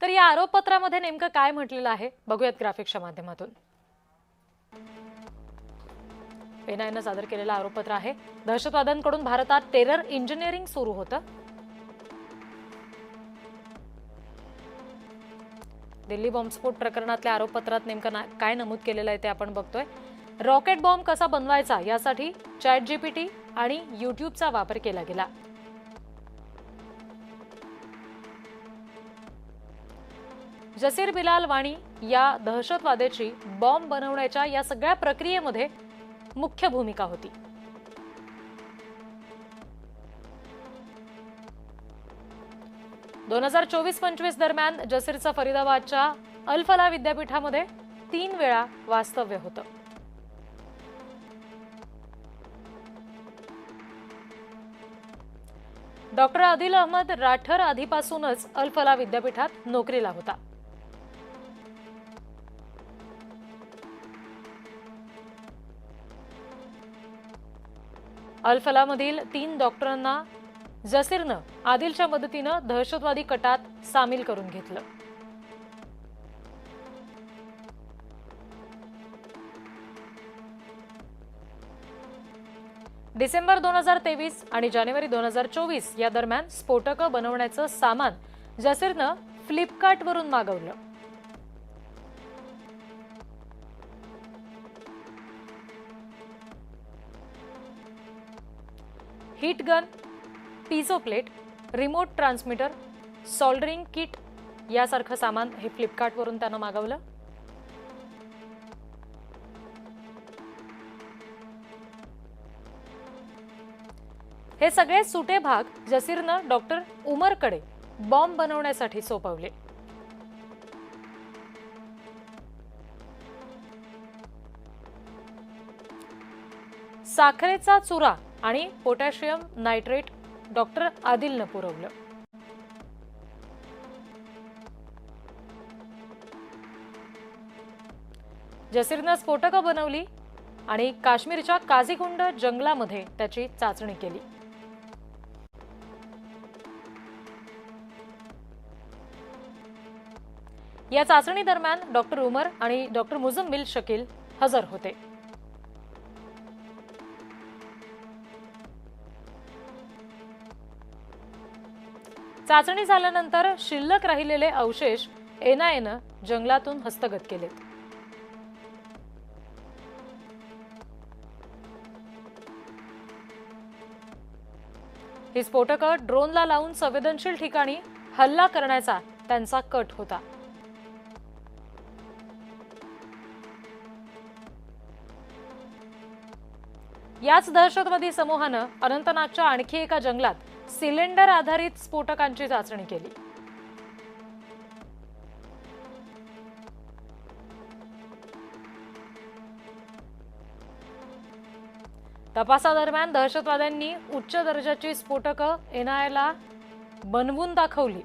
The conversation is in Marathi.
तर या आरोपपत्रामध्ये नेमकं काय म्हटलेलं आहे बघूयात ग्राफिक्सच्या माध्यमातून। एनआयएनं सादर केलेलं आरोपपत्र आहे। दहशतवाद्यांकडून भारतात टेरर इंजिनिअरिंग सुरू होतं। दिल्ली बॉम्बस्फोट प्रकरणातल्या आरोपपत्रात नेमकं काय नमूद केलेलं आहे ते आपण बघतोय। रॉकेट बॉम्ब कसा बनवायचा यासाठी चॅटजीपीटी आणि यूट्यूबचा वापर केला गेला। जसीर बिलाल वाणी या दहशतवाद्याची बॉम्ब बनवण्याच्या या सगळ्या प्रक्रियेमध्ये मुख्य भूमिका होती। दोन 2024-25 दरम्यान जसीरचं फरीदाबादच्या अल फलाह विद्यापीठामध्ये 3 वेळा वास्तव्य होतं। डॉक्टर आदिल अहमद राठर आधीपासूनच अल फलाह विद्यापीठात नोकरीला होता। अल फलाहमधील 3 डॉक्टरांना जसीरनं आदिलच्या मदतीनं दहशतवादी कटात सामील करून घेतलं। डिसेंबर 2023 आणि जानेवारी 2024 या दरम्यान स्फोटकं बनवण्याचं सामान जसीरनं फ्लिपकार्टवरून मागवलं। Heat gun, piezo plate, remote transmitter, soldering kit यासारखं सामान हे फ्लिपकार्टवरून त्यानं मागवलं। हे सगळे सुटे भाग जसीरनं डॉक्टर उमरकडे बॉम्ब बनवण्यासाठी सोपवले। साखरेचा चुरा आणि पोटॅशियम नायट्रेट डॉक्टर आदिलनं पुरवलं। जसीरनं स्फोटकं बनवली आणि काश्मीरच्या काझीगुंड जंगलामध्ये त्याची चाचणी केली। या चाचणी दरम्यान डॉक्टर उमर आणि डॉक्टर मुझम्मिल शकील हजर होते। चाचणी झाल्यानंतर शिल्लक राहिलेले अवशेष एनआयएनं जंगलातून हस्तगत केलेत। ही स्फोटकं ड्रोनला लावून संवेदनशील ठिकाणी हल्ला करण्याचा त्यांचा कट होता। याच दहशतवादी समूहानं अनंतनागच्या आणखी एका जंगलात सिलेंडर आधारित स्फोटकांची चाचणी केली। तपासादरम्यान दहशतवाद्यांनी उच्च दर्जाची स्फोटकं एनआयएला बनवून दाखवली।